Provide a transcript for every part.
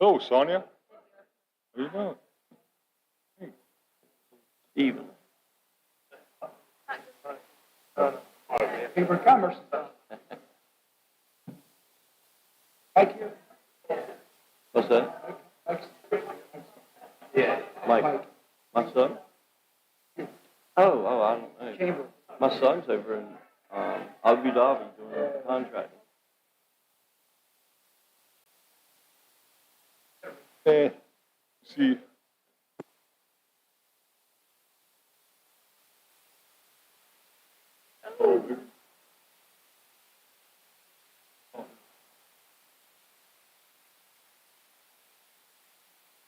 Hello, Sonia. How you doing? Steven. Favorite comers. Thank you. What's that? Yeah. Mike. My son? Oh, I don't know. Chamber. My son's over in Abu Dhabi doing contracting. See.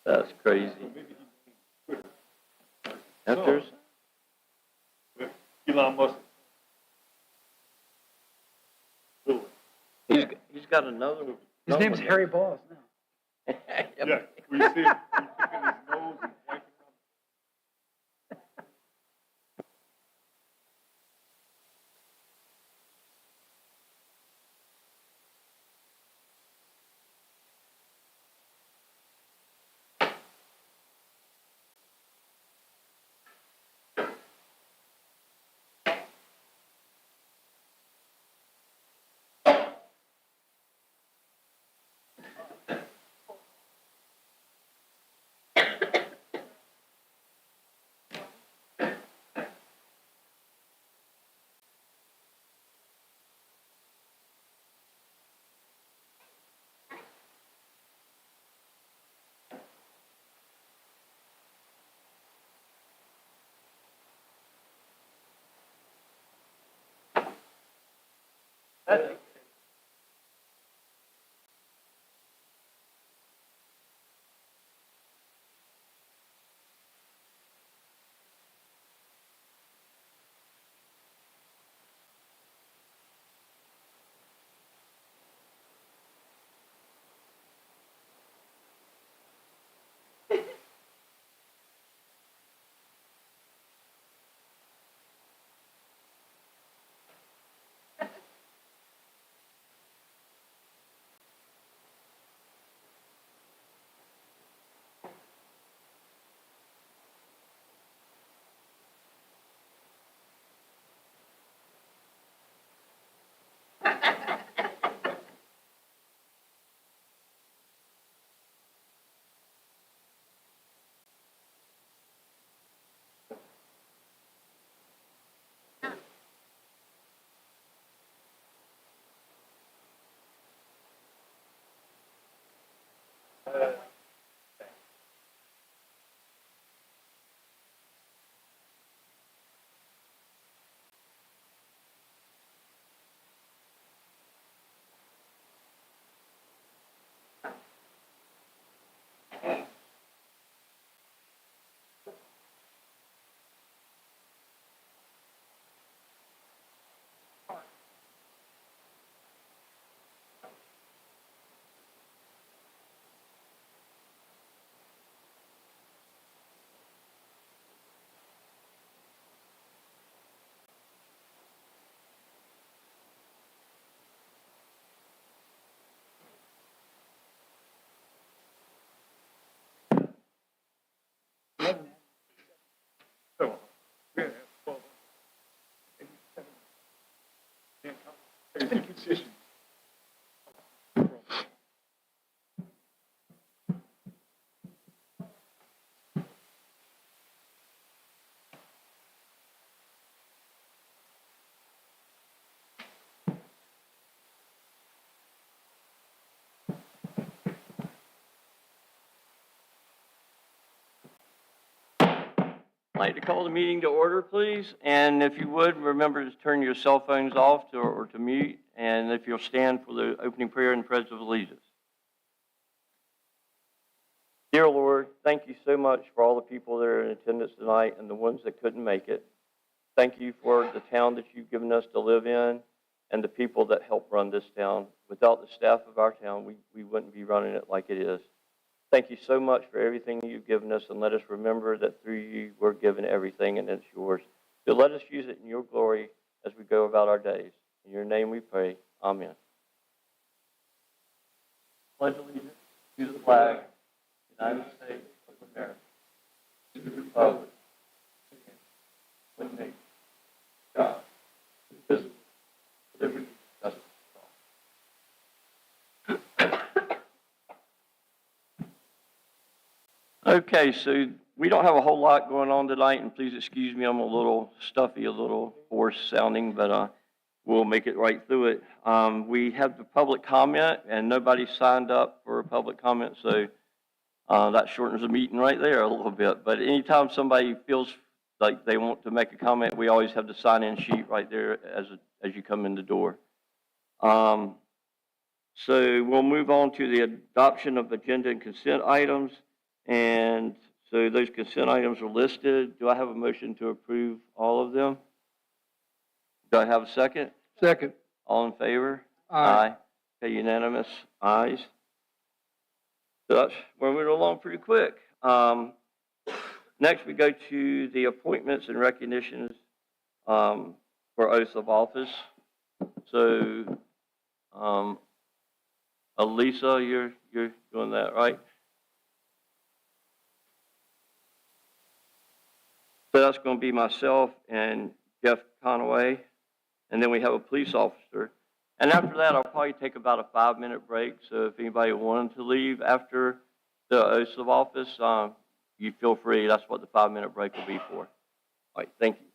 That's crazy. After Elon Musk. he's got another. His name's Harry Balls now. Yeah, we see him. He's picking his nose and wiping around. So, yeah, well, 87. Can't count. Everything consistent. I'd like to call the meeting to order, please. And if you would, remember to turn your cell phones off or to mute. And if you'll stand for the opening prayer and pledge of allegiance. Dear Lord, thank you so much for all the people that are in attendance tonight and the ones that couldn't make it. Thank you for the town that you've given us to live in and the people that help run this town. Without the staff of our town, we wouldn't be running it like it is. Thank you so much for everything you've given us, and let us remember that through you we're given everything and it's yours. So let us use it in your glory as we go about our days. In your name we pray. Amen. Pledge allegiance to the flag, United States of America, to the republic, one nation, God, indivisible, with liberty and justice for all. Okay, so we don't have a whole lot going on tonight, and please excuse me, I'm a little stuffy, a little hoarse sounding, but we'll make it right through it. We have the public comment, and nobody signed up for a public comment, so that shortens the meeting right there a little bit. But anytime somebody feels like they want to make a comment, we always have the sign-in sheet right there as you come in the door. So we'll move on to the adoption of agenda and consent items. And so those consent items are listed. Do I have a motion to approve all of them? Do I have a second? Second. All in favor? Aye. Okay, unanimous ayes. So that's, we're moving along pretty quick. Next, we go to the appointments and recognitions for oaths of office. So, Elisa, you're doing that, right? So that's going to be myself and Jeff Conaway, and then we have a police officer. And after that, I'll probably take about a 5-minute break. So if anybody wanted to leave after the oaths of office, you feel free. That's what the 5-minute break will be for. All right, thank you.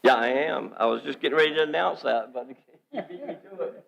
Yeah, I am. I was just getting ready to announce that, but you beat me to it.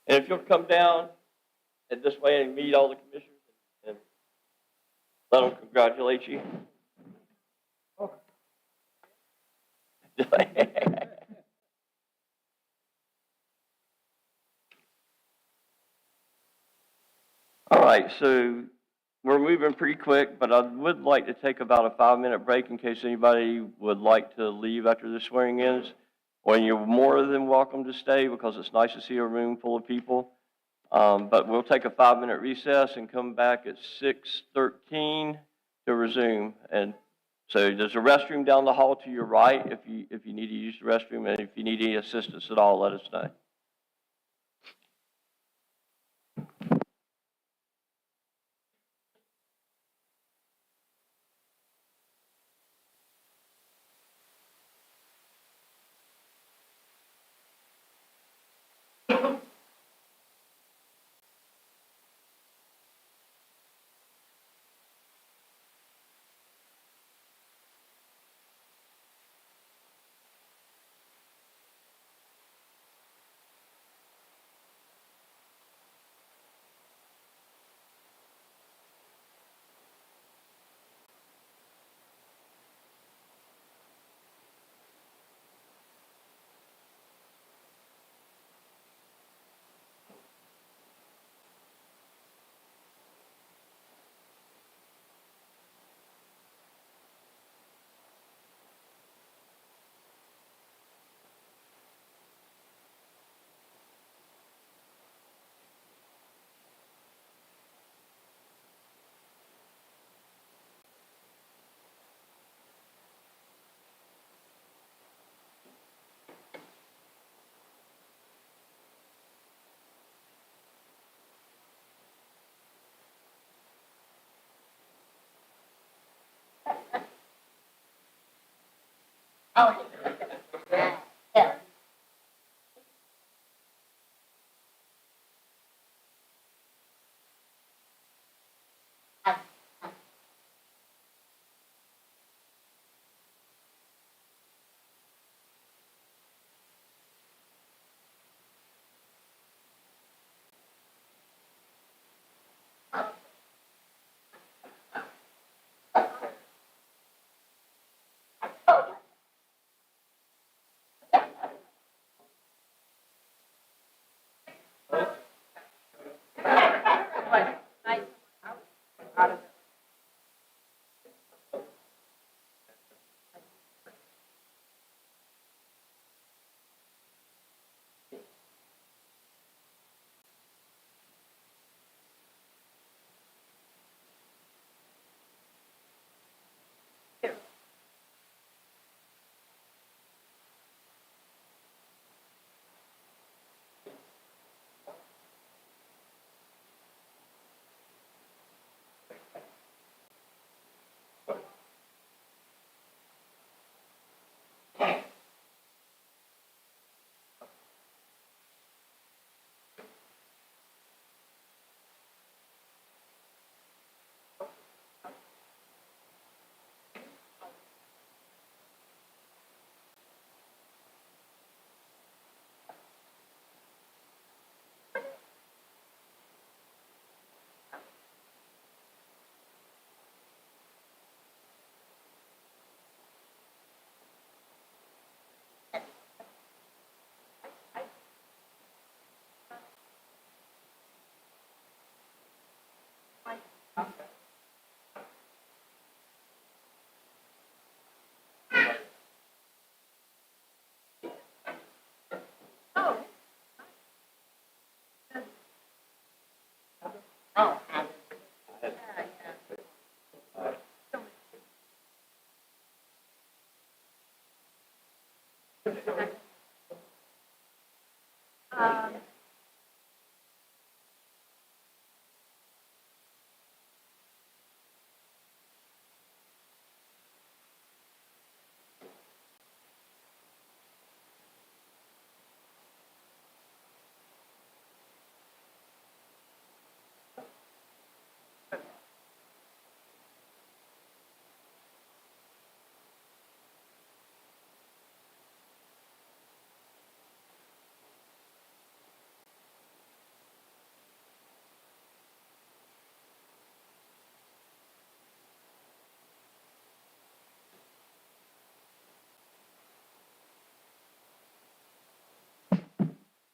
And if you'll come down and this way and meet all the commissioners and let them congratulate you. All right, so we're moving pretty quick, but I would like to take about a 5-minute break in case anybody would like to leave after the swearing-ins. Well, you're more than welcome to stay because it's nice to see a room full of people. But we'll take a 5-minute recess and come back at 6:13 to resume. And so there's a restroom down the hall to your right if you need to use the restroom, and if you need any assistance at all, let us know.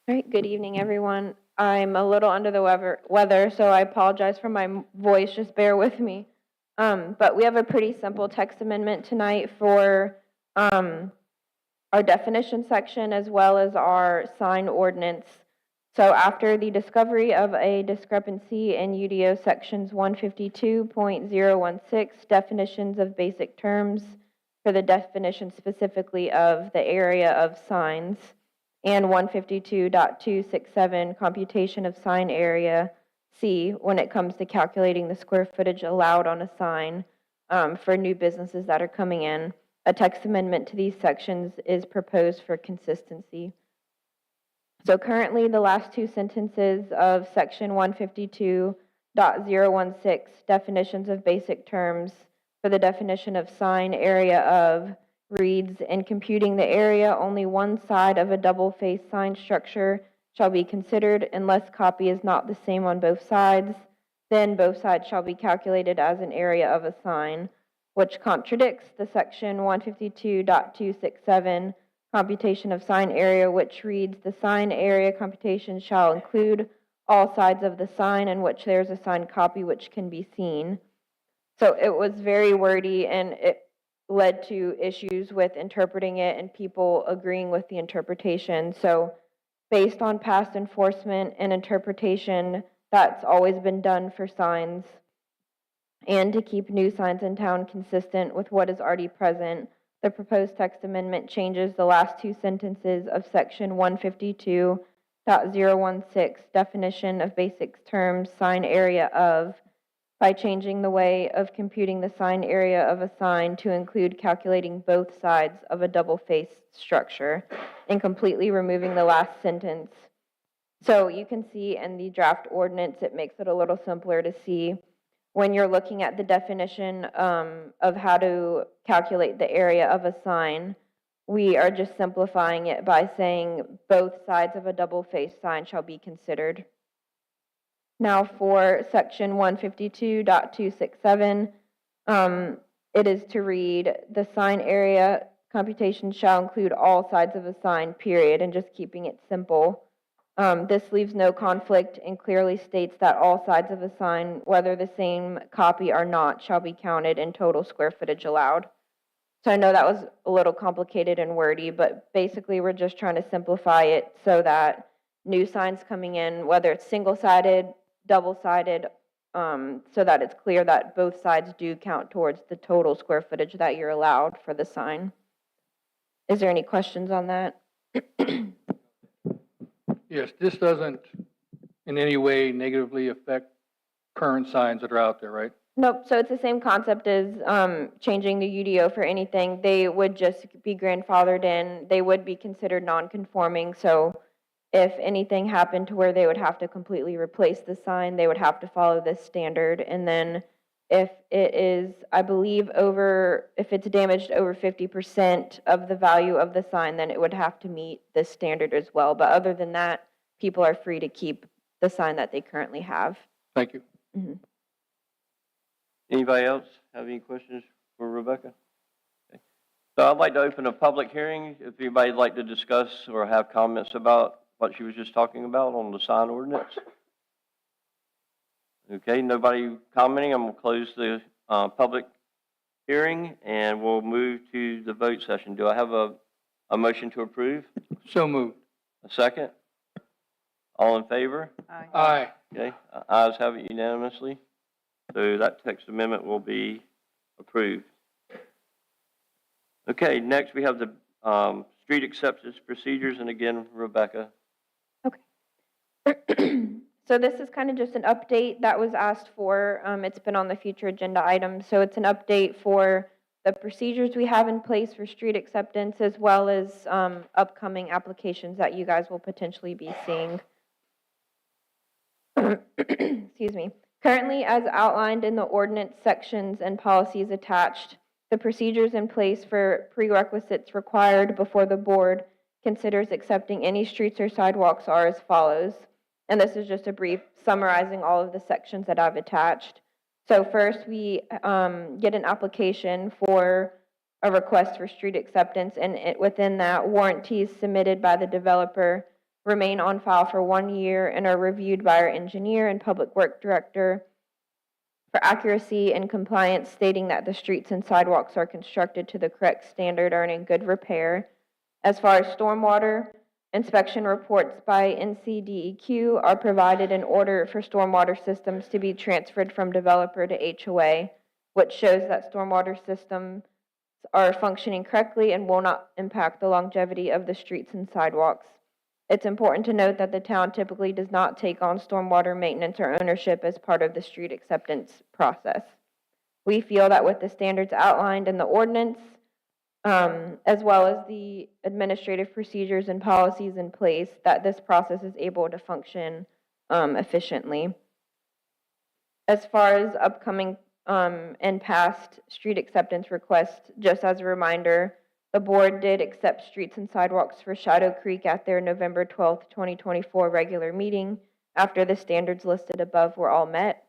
All right, good evening, everyone. I'm a little under the weather, so I apologize for my voice. Just bear with me. But we have a pretty simple text amendment tonight for our definition section as well as our sign ordinance. So after the discovery of a discrepancy in UDO sections 152.016, definitions of basic terms for the definition specifically of the area of signs, and 152.267, computation of sign area C, when it comes to calculating the square footage allowed on a sign for new businesses that are coming in. A text amendment to these sections is proposed for consistency. So currently, the last two sentences of section 152.016, definitions of basic terms for the definition of sign area of, reads, in computing the area, only one side of a double-faced sign structure shall be considered unless copy is not the same on both sides. Then both sides shall be calculated as an area of a sign, which contradicts the section 152.267 computation of sign area, which reads, the sign area computation shall include all sides of the sign in which there is a signed copy which can be seen. So it was very wordy, and it led to issues with interpreting it and people agreeing with the interpretation. So based on past enforcement and interpretation, that's always been done for signs. And to keep new signs in town consistent with what is already present, the proposed text amendment changes the last two sentences of section 152.016, definition of basic terms, sign area of, by changing the way of computing the sign area of a sign to include calculating both sides of a double-faced structure and completely removing the last sentence. So you can see in the draft ordinance, it makes it a little simpler to see when you're looking at the definition of how to calculate the area of a sign. We are just simplifying it by saying both sides of a double-faced sign shall be considered. Now for section 152.267, it is to read, the sign area computation shall include all sides of a sign, period, and just keeping it simple. This leaves no conflict and clearly states that all sides of a sign, whether the same copy or not, shall be counted in total square footage allowed. So I know that was a little complicated and wordy, but basically we're just trying to simplify it so that new signs coming in, whether it's single-sided, double-sided, so that it's clear that both sides do count towards the total square footage that you're allowed for the sign. Is there any questions on that? Yes, this doesn't in any way negatively affect current signs that are out there, right? Nope, so it's the same concept as changing the UDO for anything. They would just be grandfathered in. They would be considered non-conforming, so if anything happened to where they would have to completely replace the sign, they would have to follow this standard. And then if it is, I believe, if it's damaged over 50% of the value of the sign, then it would have to meet this standard as well. But other than that, people are free to keep the sign that they currently have. Thank you. Mm-hmm. Anybody else have any questions for Rebecca? Okay. So I'd like to open a public hearing if anybody'd like to discuss or have comments about what she was just talking about on the sign ordinance. Okay, nobody commenting. I'm going to close the public hearing, and we'll move to the vote session. Do I have a motion to approve? So moved. A second? All in favor? Aye. Okay, ayes have it unanimously. So that text amendment will be approved. Okay, next we have the street acceptance procedures, and again, Rebecca. So this is kind of just an update that was asked for. It's been on the future agenda item. So it's an update for the procedures we have in place for street acceptance, as well as upcoming applications that you guys will potentially be seeing. Excuse me. Currently, as outlined in the ordinance sections and policies attached, the procedures in place for prerequisites required before the board considers accepting any streets or sidewalks are as follows. And this is just a brief summarizing all of the sections that I've attached. So first, we get an application for a request for street acceptance, and within that, warranties submitted by the developer remain on file for 1 year and are reviewed by our engineer and public work director for accuracy and compliance, stating that the streets and sidewalks are constructed to the correct standard or in good repair. As far as stormwater, inspection reports by NCDEQ are provided in order for stormwater systems to be transferred from developer to HOA, which shows that stormwater systems are functioning correctly and will not impact the longevity of the streets and sidewalks. It's important to note that the town typically does not take on stormwater maintenance or ownership as part of the street acceptance process. We feel that with the standards outlined in the ordinance, as well as the administrative procedures and policies in place, that this process is able to function efficiently. As far as upcoming and past street acceptance requests, just as a reminder, the board did accept streets and sidewalks for Shadow Creek at their November 12th, 2024 regular meeting after the standards listed above were all met.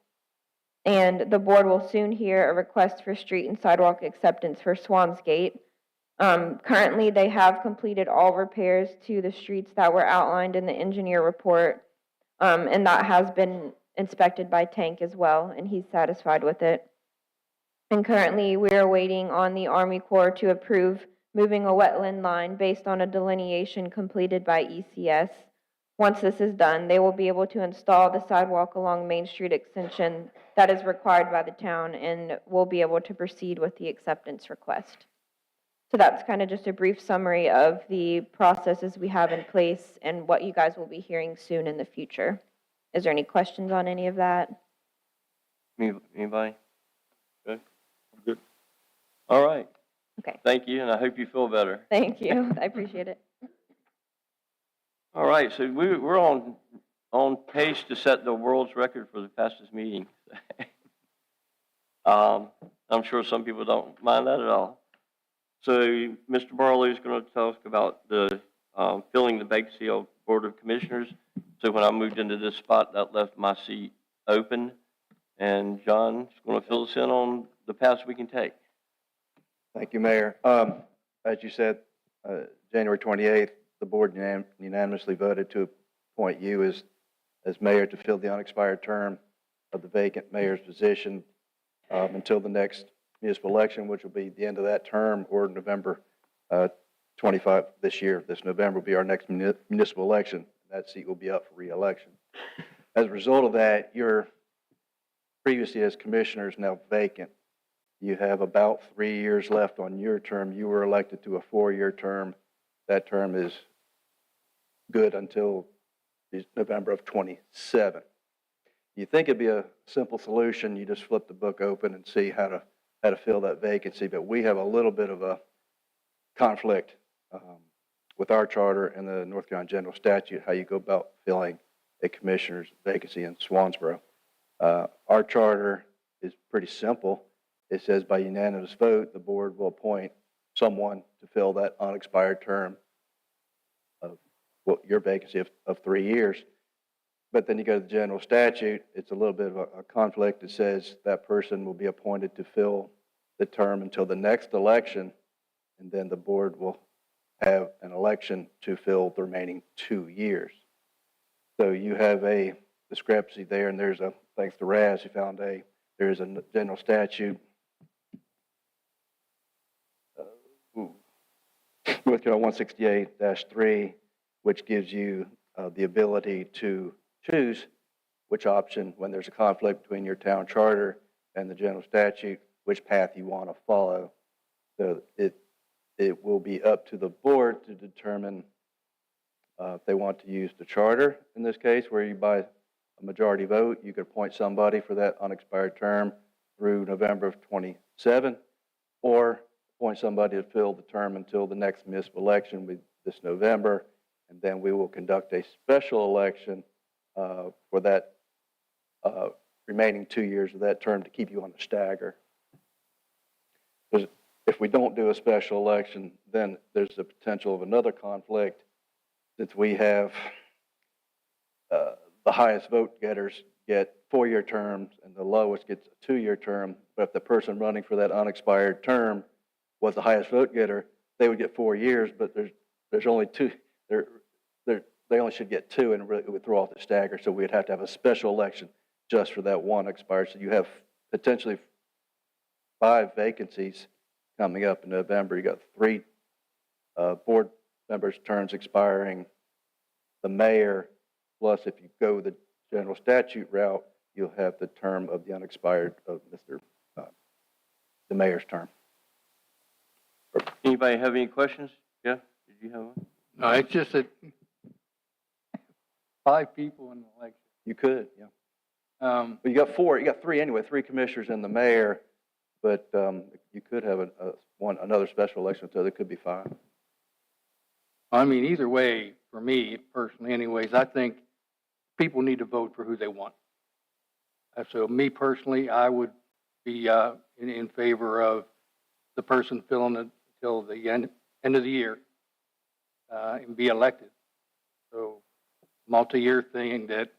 And the board will soon hear a request for street and sidewalk acceptance for Swans Gate. Currently, they have completed all repairs to the streets that were outlined in the engineer report, and that has been inspected by Tank as well, and he's satisfied with it. And currently, we are waiting on the Army Corps to approve moving a wetland line based on a delineation completed by ECS. Once this is done, they will be able to install the sidewalk along Main Street extension that is required by the town, and will be able to proceed with the acceptance request. So that's kind of just a brief summary of the processes we have in place and what you guys will be hearing soon in the future. Is there any questions on any of that? Anybody? Good? Good. All right. Okay. Thank you, and I hope you feel better. Thank you. I appreciate it. All right, so we're on pace to set the world's record for the fastest meeting. I'm sure some people don't mind that at all. So Mr. Barlow is going to talk about the filling the vacancy of Board of Commissioners. So when I moved into this spot, that left my seat open, and John's going to fill us in on the paths we can take. Thank you, Mayor. As you said, January 28th, the board unanimously voted to appoint you as mayor to fill the unexpired term of the vacant mayor's position until the next municipal election, which will be the end of that term, or November 25 this year. This November will be our next municipal election. That seat will be up for re-election. As a result of that, your previously as commissioner is now vacant. You have about 3 years left on your term. You were elected to a 4-year term. That term is good until November of 27. You think it'd be a simple solution, you just flip the book open and see how to fill that vacancy, but we have a little bit of a conflict with our charter and the North Carolina General Statute, how you go about filling a commissioner's vacancy in Swansboro. Our charter is pretty simple. It says by unanimous vote, the board will appoint someone to fill that unexpired term of your vacancy of 3 years. But then you go to the general statute, it's a little bit of a conflict. It says that person will be appointed to fill the term until the next election, and then the board will have an election to fill the remaining 2 years. So you have a discrepancy there, and there's a thanks to Raz, who found there is a general statute, with 168-3, which gives you the ability to choose which option, when there's a conflict between your town charter and the general statute, which path you want to follow. So it will be up to the board to determine if they want to use the charter, in this case, where you by a majority vote, you could appoint somebody for that unexpired term through November of 27, or appoint somebody to fill the term until the next municipal election this November, and then we will conduct a special election for that remaining 2 years of that term to keep you on the stagger. Because if we don't do a special election, then there's the potential of another conflict, since we have the highest vote getters get 4-year terms and the lowest gets a 2-year term. But if the person running for that unexpired term was the highest vote getter, they would get 4 years, but there's only 2. They only should get 2, and it would throw off the stagger. So we'd have to have a special election just for that one expired. So you have potentially 5 vacancies coming up in November. You got 3 board members' terms expiring, the mayor, plus if you go the general statute route, you'll have the term of the unexpired of the mayor's term. Anybody have any questions? Jeff, did you have one? No, it's just that 5 people in the election. You could, yeah. But you got 4, you got 3 anyway, 3 commissioners and the mayor, but you could have another special election, so there could be 5. I mean, either way, for me personally anyways, I think people need to vote for who they want. So me personally, I would be in favor of the person filling it until the end of the year and be elected. So multi-year thing that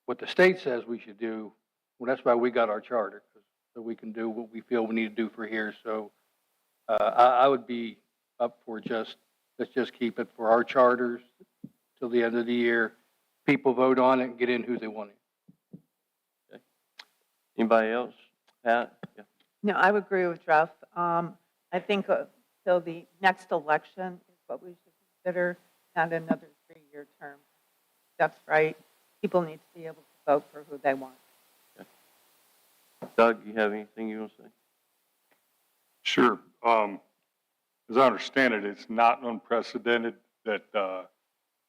what the state says we should do, well, that's why we got our charter, so we can do what we feel we need to do for here. So I would be up for let's just keep it for our charters till the end of the year. People vote on it and get in who they want in. Okay. Anybody else? Pat? Yeah. No, I would agree with Jeff. I think till the next election is what we should consider, not another 3-year term. That's right. People need to be able to vote for who they want. Okay. Doug, you have anything you want to say? Sure. As I understand it, it's not unprecedented that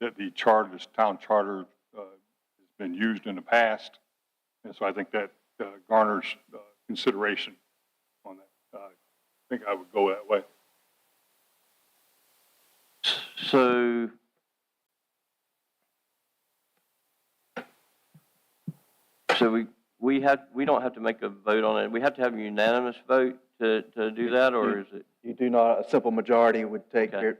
that the charter, this town charter, has been used in the past, and so I think that garners consideration on that. I think I would go that way. So, we don't have to make a vote on it. We have to have a unanimous vote to do that, or is it? You do not, a simple majority would Okay.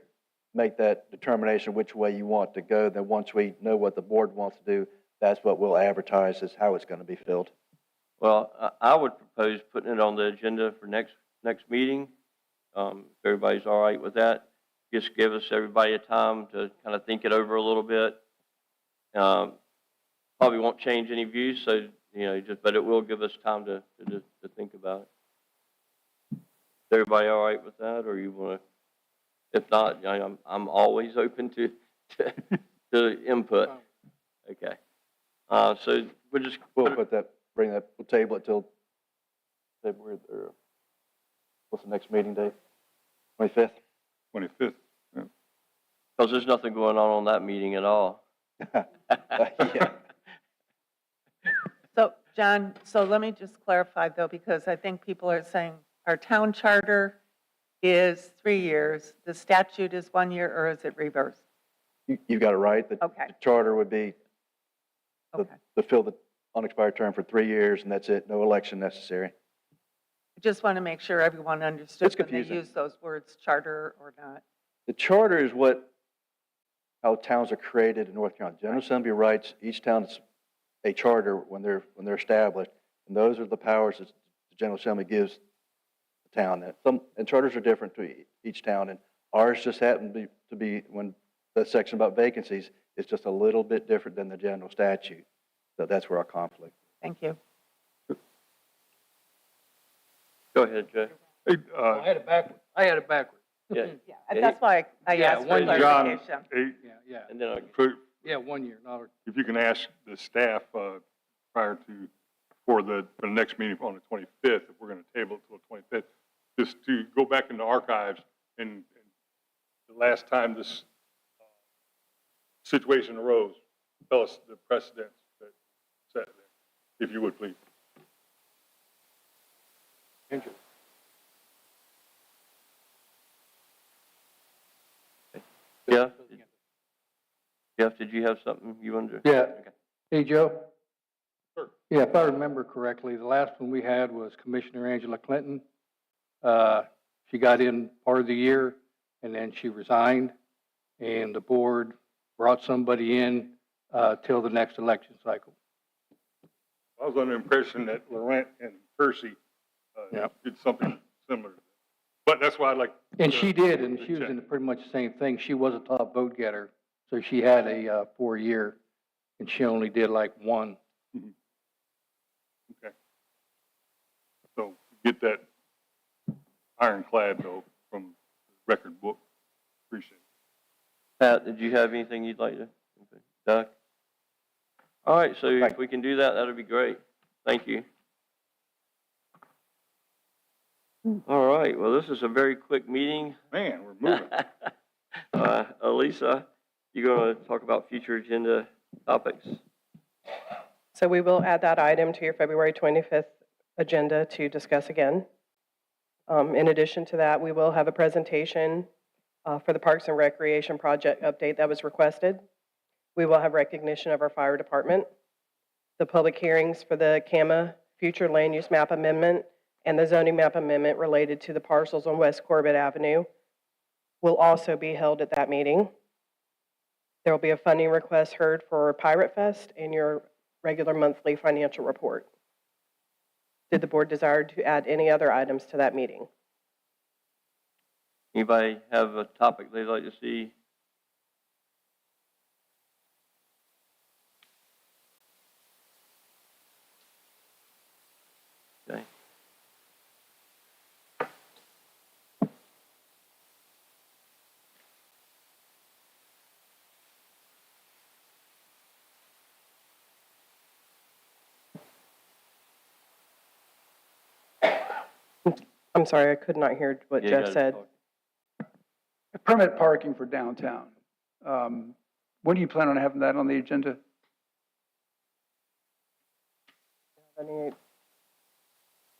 make that determination which way you want to go. Then once we know what the board wants to do, that's what we'll advertise as how it's going to be filled. Well, I would propose putting it on the agenda for next meeting. If everybody's all right with that, just give everybody a time to kind of think it over a little bit. Probably won't change any views, so, but it will give us time to think about it. Is everybody all right with that, or you want to? If not, I'm always open to input. Okay. So We'll we'll table it till February, or what's the next meeting date? 25th? 25th. Yeah. because there's nothing going on that meeting at all. Yeah. So, John, so let me just clarify though, because I think people are saying our town charter is 3 years, the statute is 1 year, or is it reversed? You've got it right. Okay. The charter would be Okay. to fill the unexpired term for 3 years, and that's it, no election necessary. I just want to make sure everyone understood It's when they confusing. use those words, charter or not. The charter is how towns are created in North Carolina. General Assembly writes each town's a charter when they're established, and those are the powers that the General Assembly gives the town. And charters are different to each town, and ours just happened to be when the section about vacancies is just a little bit different than the general statute. So that's where our conflict. Thank you. Go ahead, Joe. Hey, I had it backwards. Yeah, Yeah, that's why I Yeah, asked for one year. John, clarification. hey, Yeah. and then I'll, for- Yeah, 1 year, not, if you can ask the staff, prior to, for the next meeting on the 25th, if we're going to table it till the 25th, just to go back into archives and the last time this situation arose, tell us the precedents that set there, if you would, please. Jeff, did you have something you wanted to? Yeah. Okay. Hey, Joe? Sure. Yeah, if I remember correctly, the last one we had was Commissioner Angela Clinton. She got in part of the year, and then she resigned, and the board brought somebody in till the next election cycle. I was under the impression that Laurent and Percy Yep. did something similar. But that's why I'd like. And to- she did, and to she was check. in pretty much the same thing. She was a top vote getter, so she had a 4-year, and she only did like 1. Okay. So get that ironclad though from the record book. Appreciate it. Pat, did you have anything you'd like to? Okay. Doug? All right, so if we can do that, that'd be great. Thank you. All right, well, this is a very quick meeting. Man, we're moving. Elisa, you're going to talk about future agenda topics. So we will add that item to your February 25th agenda to discuss again. In addition to that, we will have a presentation for the Parks and Recreation project update that was requested. We will have recognition of our fire department. The public hearings for the CAMA future land use map amendment and the zoning map amendment related to the parcels on West Corbett Avenue will also be held at that meeting. There will be a funding request heard for Pirate Fest and your regular monthly financial report. Did the board desire to add any other items to that meeting? Anybody have a topic they'd like to see? Okay. I'm sorry, I could not hear what Yeah, you Jeff gotta said. talk. Permit parking for downtown. When do you plan on having that on the agenda?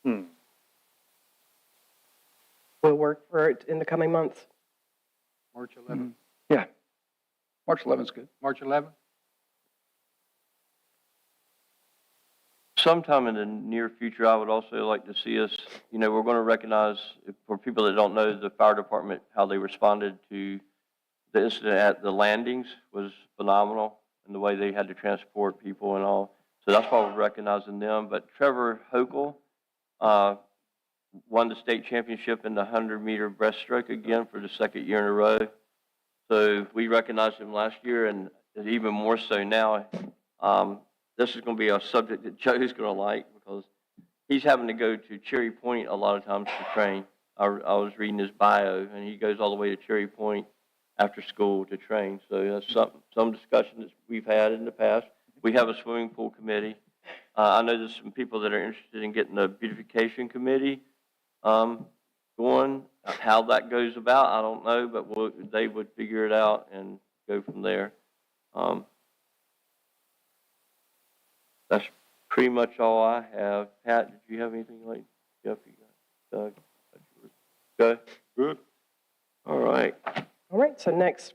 Hmm. We'll work for it in the coming months. March 11th. Yeah. March 11th is good. March 11th? Sometime in the near future, I would also like to see us, we're going to recognize, for people that don't know, the fire department, how they responded to the incident at the landings was phenomenal, and the way they had to transport people and all. So that's why we're recognizing them. But Trevor Hochul won the state championship in the 100-meter breaststroke again for the second year in a row. So we recognized him last year, and even more so now. This is going to be a subject that Joe's going to like because he's having to go to Cherry Point a lot of times to train. I was reading his bio, and he goes all the way to Cherry Point after school to train. So that's some discussion that we've had in the past. We have a swimming pool committee. I know there's some people that are interested in getting a beautification committee going. How that goes about, I don't know, but they would figure it out and go from there. That's pretty much all I have. Pat, did you have anything like Jeff? You got Doug? Go. Good. All right. All right, so next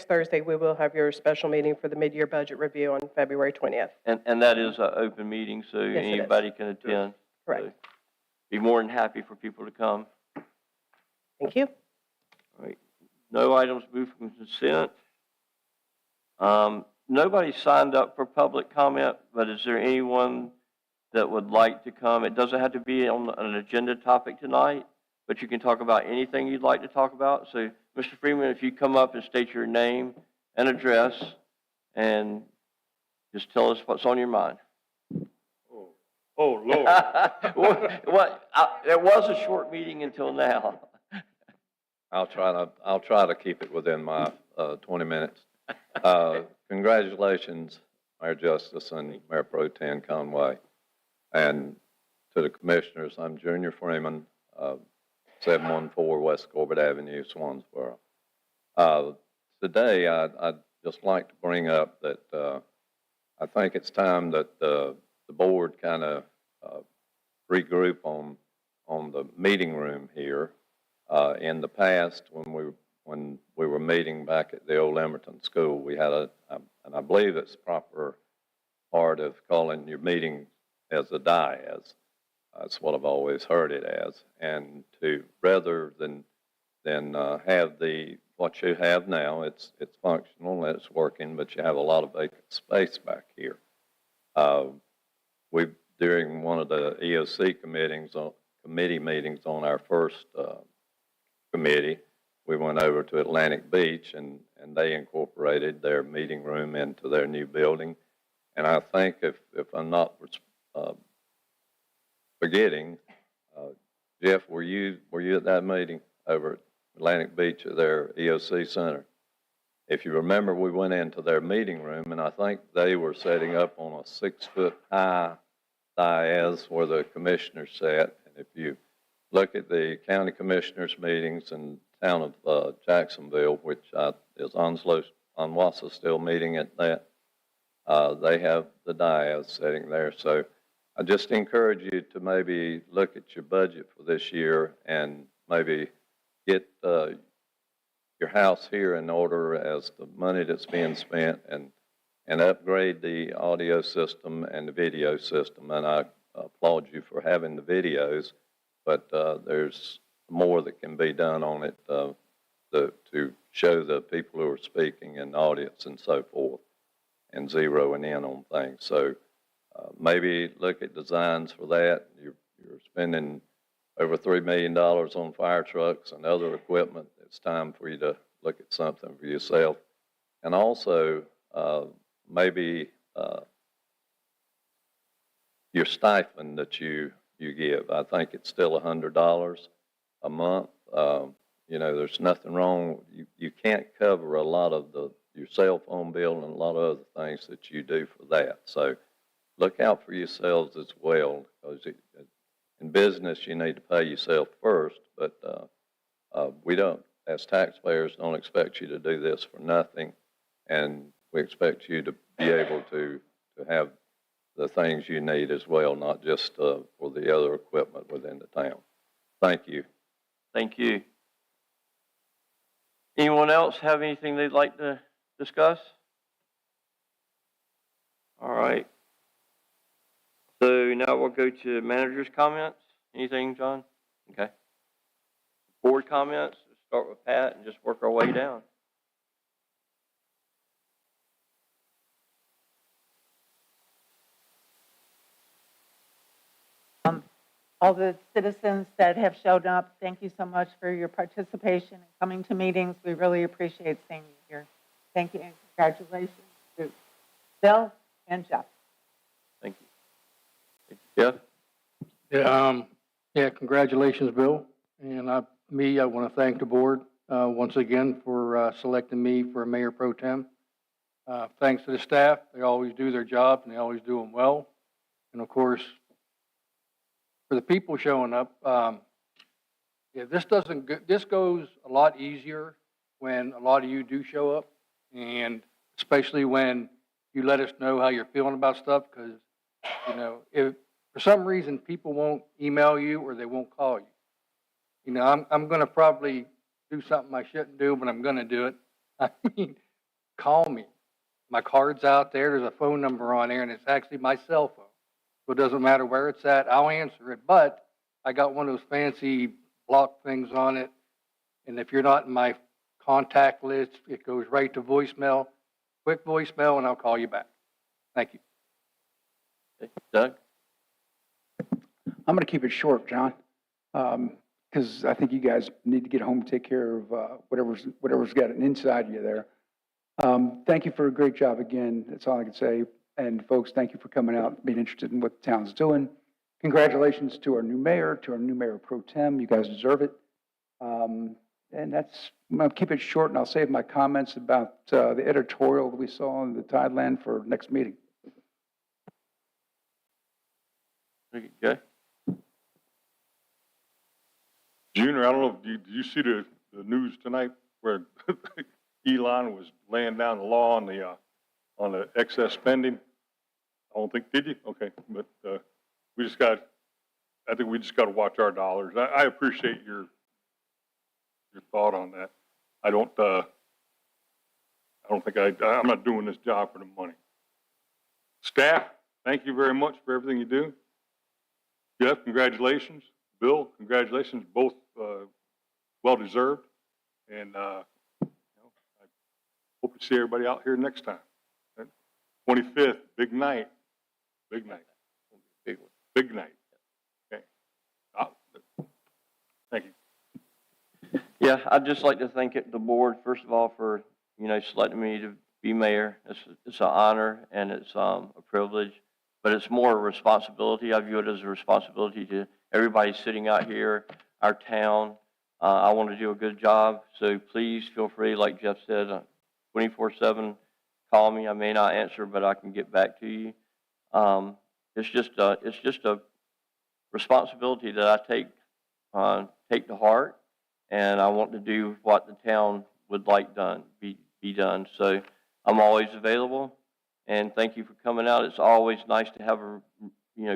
Thursday, we will have your special meeting for the mid-year budget review on February 20th. And that is an open meeting, so Yes, it is. anybody can attend. Correct. So be more than happy for people to come. Thank you. All right. No items moved from consent. Nobody signed up for public comment, but is there anyone that would like to come? It doesn't have to be on an agenda topic tonight, but you can talk about anything you'd like to talk about. So, Mr. Freeman, if you come up and state your name and address and Just tell us what's on your mind. Oh, Lord. It was a short meeting until now. I'll try to keep it within my 20 minutes. Congratulations, Mayor Justice and Mayor Pro Tem Conway. And to the commissioners, I'm Junior Freeman, 714 West Corbett Avenue, Swansboro. Today, I'd just like to bring up that I think it's time that the board kind of regroup on the meeting room here. In the past, when we were meeting back at the old Emerton School, we had and I believe it's proper part of calling your meeting as a dais. That's what I've always heard it as. And to rather than have what you have now, it's functional and it's working, but you have a lot of vacant space back here. During one of the EOC committee meetings on our first committee, we went over to Atlantic Beach and they incorporated their meeting room into their new building. And I think if I'm not forgetting, Jeff, were you at that meeting over at Atlantic Beach at their EOC center? If you remember, we went into their meeting room and I think they were setting up on a 6-foot-high dais where the commissioners sat. And if you look at the county commissioners meetings in the town of Jacksonville, which is Onwassa still meeting at that, they have the dais sitting there. So I just encourage you to maybe look at your budget for this year and maybe get your house here in order as the money that's being spent and upgrade the audio system and the video system. And I applaud you for having the videos, but there's more that can be done on it to show the people who are speaking and the audience and so forth and zeroing in on things. So maybe look at designs for that. You're spending over $3 million on fire trucks and other equipment. It's time for you to look at something for yourself. And also, maybe your stipend that you give. I think it's still $100 a month. There's nothing wrong. You can't cover a lot of your cell phone bill and a lot of other things that you do for that. So look out for yourselves as well, because in business, you need to pay yourself first, but we don't, as taxpayers, don't expect you to do this for nothing, and we expect you to be able to have the things you need as well, not just for the other equipment within the town. Thank you. Thank you. Anyone else have anything they'd like to discuss? All right. So now we'll go to manager's comments. Anything, John? Okay. Board comments. Let's start with Pat and just work our way down. All the citizens that have showed up, thank you so much for your participation and coming to meetings. We really appreciate seeing you here. Thank you and congratulations to Bill and Jeff. Thank you. Jeff? Yeah, congratulations, Bill. And I want to thank the board once again for selecting me for Mayor Pro Tem. Thanks to the staff. They always do their job and they always do them well. And of course, for the people showing up, this goes a lot easier when a lot of you do show up, and especially when you let us know how you're feeling about stuff, because, if for some reason people won't email you or they won't call you. I'm going to probably do something I shouldn't do, but I'm going to do it. I mean, call me. My card's out there. There's a phone number on there, and it's actually my cell phone. So it doesn't matter where it's at, I'll answer it. But I got one of those fancy block things on it, and if you're not in my contact list, it goes right to voicemail, quick voicemail, and I'll call you back. Thank you. Doug? I'm going to keep it short, John, because I think you guys need to get home and take care of whatever's got an inside you there. Thank you for a great job again. That's all I can say. And folks, thank you for coming out, being interested in what the town's doing. Congratulations to our new mayor pro tem. You guys deserve it. And that's, I'm going to keep it short, and I'll save my comments about the editorial that we saw in the Tideland for next meeting. Okay. Junior, I don't know, did you see the news tonight where Elon was laying down the law on the excess spending? I don't think, did you? Okay, but, I think we just got to watch our dollars. I appreciate your thought on that. I don't think I'm not doing this job for the money. Staff, thank you very much for everything you do. Jeff, congratulations. Bill, congratulations, both well-deserved. And I hope to see everybody out here next time. 25th, big night. Big night. Big night. Okay. Thank you. Yeah, I'd just like to thank the board, first of all, for, selecting me to be mayor. It's an honor and it's a privilege, but it's more a responsibility. I view it as a responsibility to everybody sitting out here, our town. I want to do a good job, so please feel free, like Jeff said, 24/7, call me. I may not answer, but I can get back to you. It's just a responsibility that I take to heart, and I want to do what the town would like be done. So I'm always available, and thank you for coming out. It's always nice to have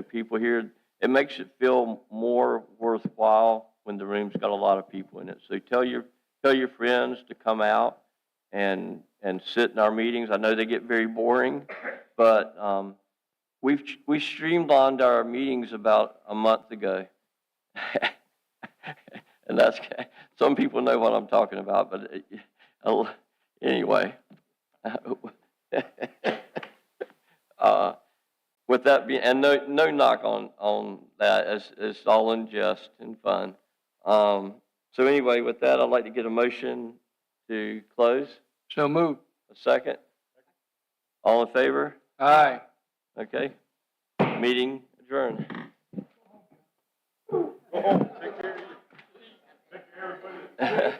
people here. It makes it feel more worthwhile when the room's got a lot of people in it. So tell your friends to come out and sit in our meetings. I know they get very boring, but we streamlined our meetings about a month ago. And that's, some people know what I'm talking about, but anyway. With that being, and no knock on that, it's all in jest and fun. So anyway, with that, I'd like to get a motion to close. So moved. A second? All in favor? Aye. Okay. Meeting adjourned. Go home. Take care of you. Take care of everybody.